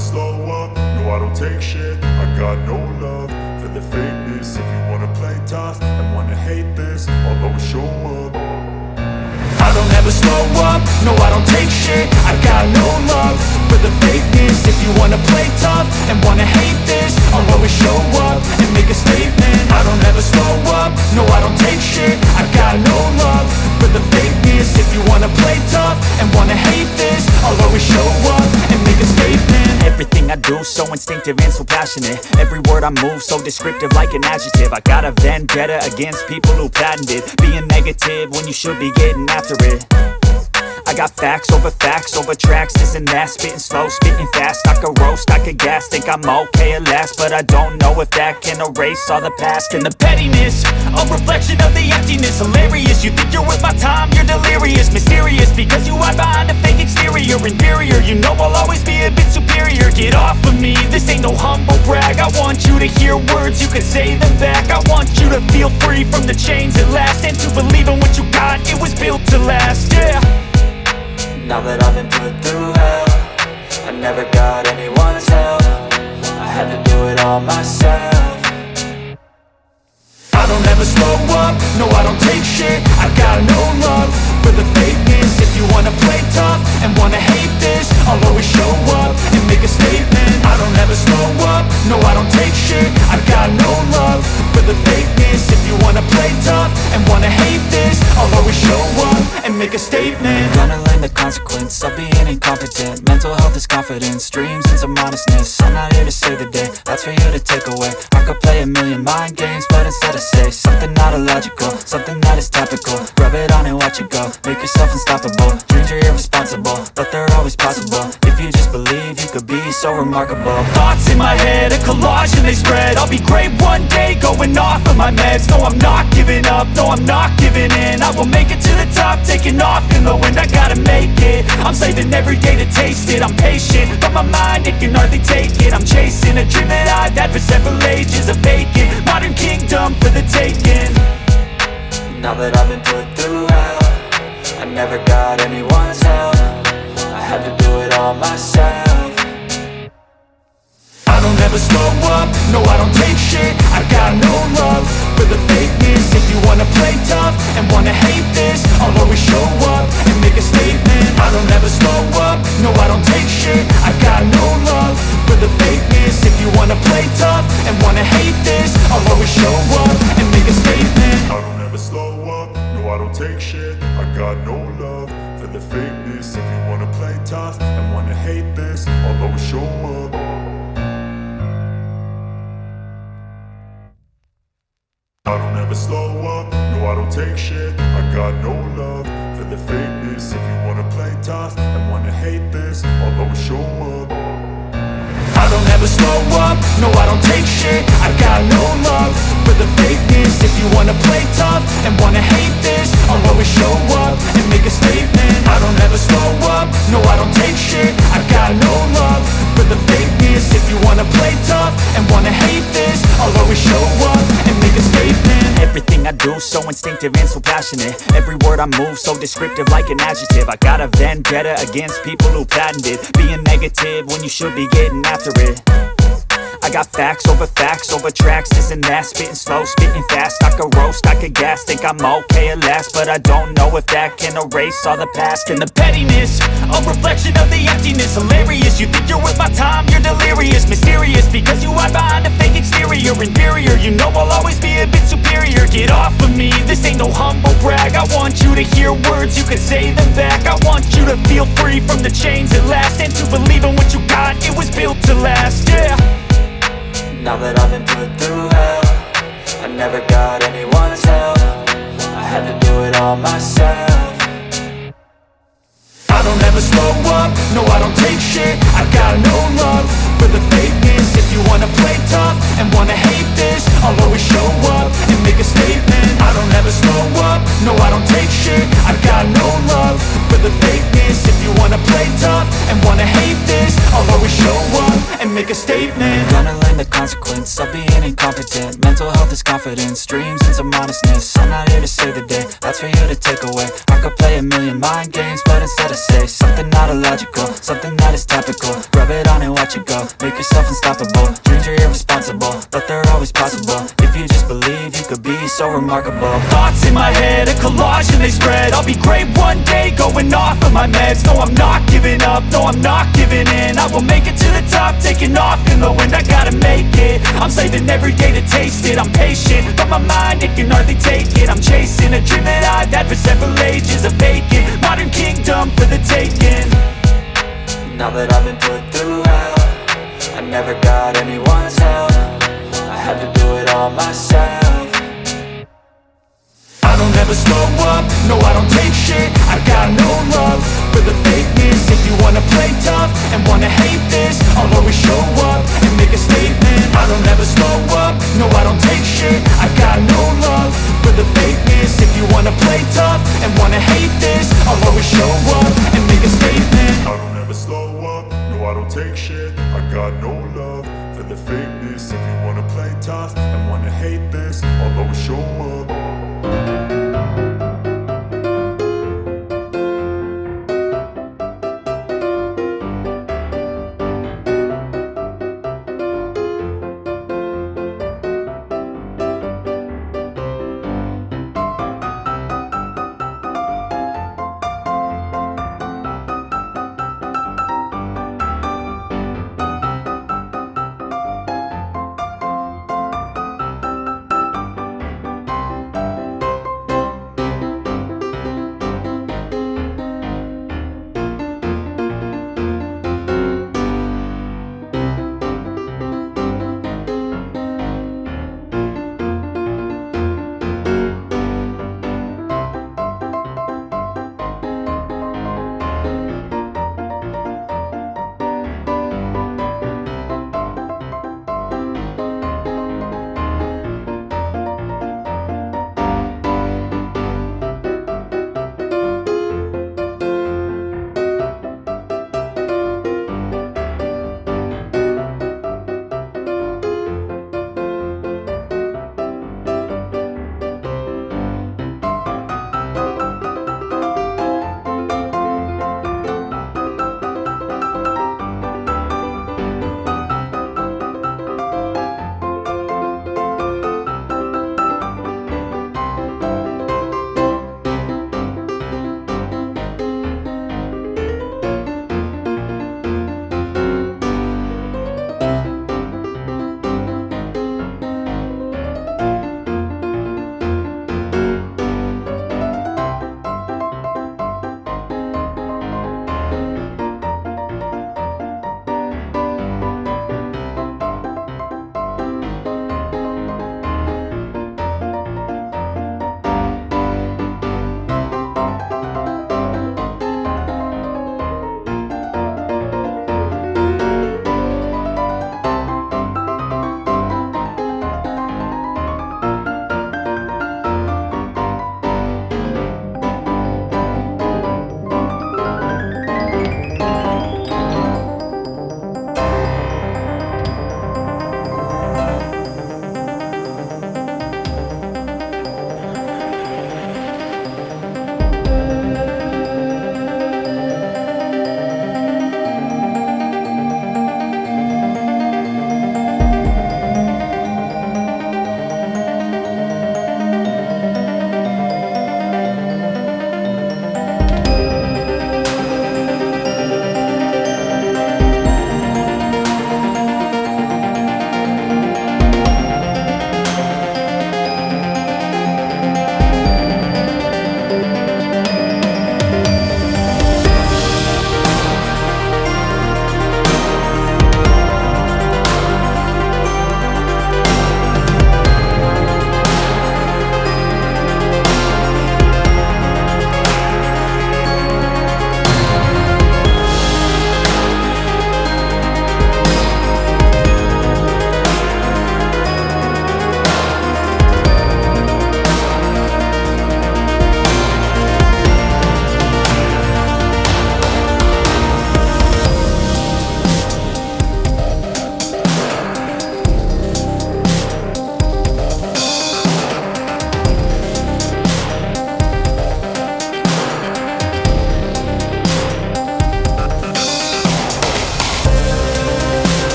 slow up, no I don't take shit. I got no love for the fakeness. If you wanna play tough and wanna hate this, I'll always show up. I don't ever slow up, no I don't take shit. I got no love for the fakeness. If you wanna play tough and wanna hate this, I'll always show up and make a statement. I don't ever slow up, no I don't take shit. I got no love for the fakeness. If you wanna play tough and wanna hate this, I'll always show up and make a statement. Everything I do so instinctive and so passionate. Every word I move so descriptive like an adjective. I got a vendetta against people who patented being negative when you should be getting after it. I got facts over tracks, this and that. Spitting slow, spitting fast, I could roast, I could gas. Think I'm okay at last, but I don't know if that can erase all the past. And the pettiness, a reflection of the emptiness. Hilarious, you think you're worth my time, you're delirious. Mysterious, because you hide behind a fake exterior. Inferior, you know I'll always be a bit superior. Get off of me, this ain't no humble brag. I want you to hear words, you can say them back. I want you to feel free from the chains at last, and to believe in what you got, it was built to last, yeah. Now that I've been put through hell, I never got anyone's help. I had to do it all myself. I don't ever slow up, no I don't take shit. I got no love for the fakeness. If you wanna play tough and wanna hate this, I'll always show up and make a statement. I don't ever slow up, no I don't take shit. I got no love for the fakeness. If you wanna play tough and wanna hate this, I'll always show up and make a statement. Gonna learn the consequence of being incompetent. Mental health is confidence, dreams and some honestness. I'm not here to save the day, that's for you to take away. I could play a million mind games, but instead I say something not illogical, something that is topical. Rub it on and watch it go, make yourself unstoppable. Dreams are irresponsible, but they're always possible. If you just believe, you could be so remarkable. Thoughts in my head, a collage and they spread. I'll be great one day, going off of my meds. No, I'm not giving up, no, I'm not giving in. I will make it to the top, taking off in the wind. I gotta make it, I'm saving every day to taste it. I'm patient, but my mind, it can hardly take it. I'm chasing a dream that I've had for several ages. A vacant, modern kingdom for the taking. Now that I've been put through hell, I never got anyone's help. I had to do it all myself. I don't ever slow up, no I don't take shit. I got no love for the fakeness. If you wanna play tough and wanna hate this, I'll always show up and make a statement. I don't ever slow up, no I don't take shit. I got no love for the fakeness. If you wanna play tough and wanna hate this, I'll always show up and make a statement. I don't ever slow up, no I don't take shit. I got no love for the fakeness. If you wanna play tough and wanna hate this, I'll always show up. I don't ever slow up, no I don't take shit. I got no love for the fakeness. If you wanna play tough and wanna hate this, I'll always show up. I don't ever slow up, no I don't take shit. I got no love for the fakeness. If you wanna play tough and wanna hate this, I'll always show up and make a statement. I don't ever slow up, no I don't take shit. I got no love for the fakeness. If you wanna play tough and wanna hate this, I'll always show up and make a statement. Everything I do so instinctive and so passionate. Every word I move so descriptive like an adjective. I got a vendetta against people who patented being negative when you should be getting after it. I got facts over tracks, this and that. Spitting slow, spitting fast, I could roast, I could gas. Think I'm okay at last, but I don't know if that can erase all the past. And the pettiness, a reflection of the emptiness. Hilarious, you think you're worth my time, you're delirious. Mysterious, because you hide behind a fake exterior. Inferior, you know I'll always be a bit superior. Get off of me, this ain't no humble brag. I want you to hear words, you can say them back. I want you to feel free from the chains at last, and to believe in what you got, it was built to last, yeah. Now that I've been put through hell, I never got anyone's help. I had to do it all myself. I don't ever slow up, no I don't take shit. I got no love for the fakeness. If you wanna play tough and wanna hate this, I'll always show up and make a statement. I don't ever slow up, no I don't take shit. I got no love for the fakeness. If you wanna play tough and wanna hate this, I'll always show up and make a statement. Gonna learn the consequence of being incompetent. Mental health is confidence, dreams and some honestness. I'm not here to save the day, that's for you to take away. I could play a million mind games, but instead I say something not illogical, something that is topical. Rub it on and watch let you go. Make yourself unstoppable. Dreams are irresponsible, but they're always possible. If you just believe, you could be so remarkable. Thoughts in my head, a collage and they spread. I'll be great one day, going off of my meds. No, I'm not giving up, no, I'm not giving in. I will make it to the top, taking off in the wind. I gotta make it, I'm saving every day to taste it. I'm patient, but my mind, it can hardly take it. I'm chasing a dream that I've had for several ages. A vacant, modern kingdom for the taking. Now that I've been put through hell, I never got anyone's help. I had to do it all myself. I don't ever slow up, no I don't take shit. I got no love for the fakeness. If you wanna play tough and wanna hate this, I'll always show up and make a statement. I don't ever slow up, no I don't take shit. I got no love for the fakeness. If you wanna play tough and wanna hate this, I'll always show up and make a statement. I don't ever slow up, no I don't take shit. I got no love for the fakeness. If you wanna play tough and wanna hate this, I'll always show up.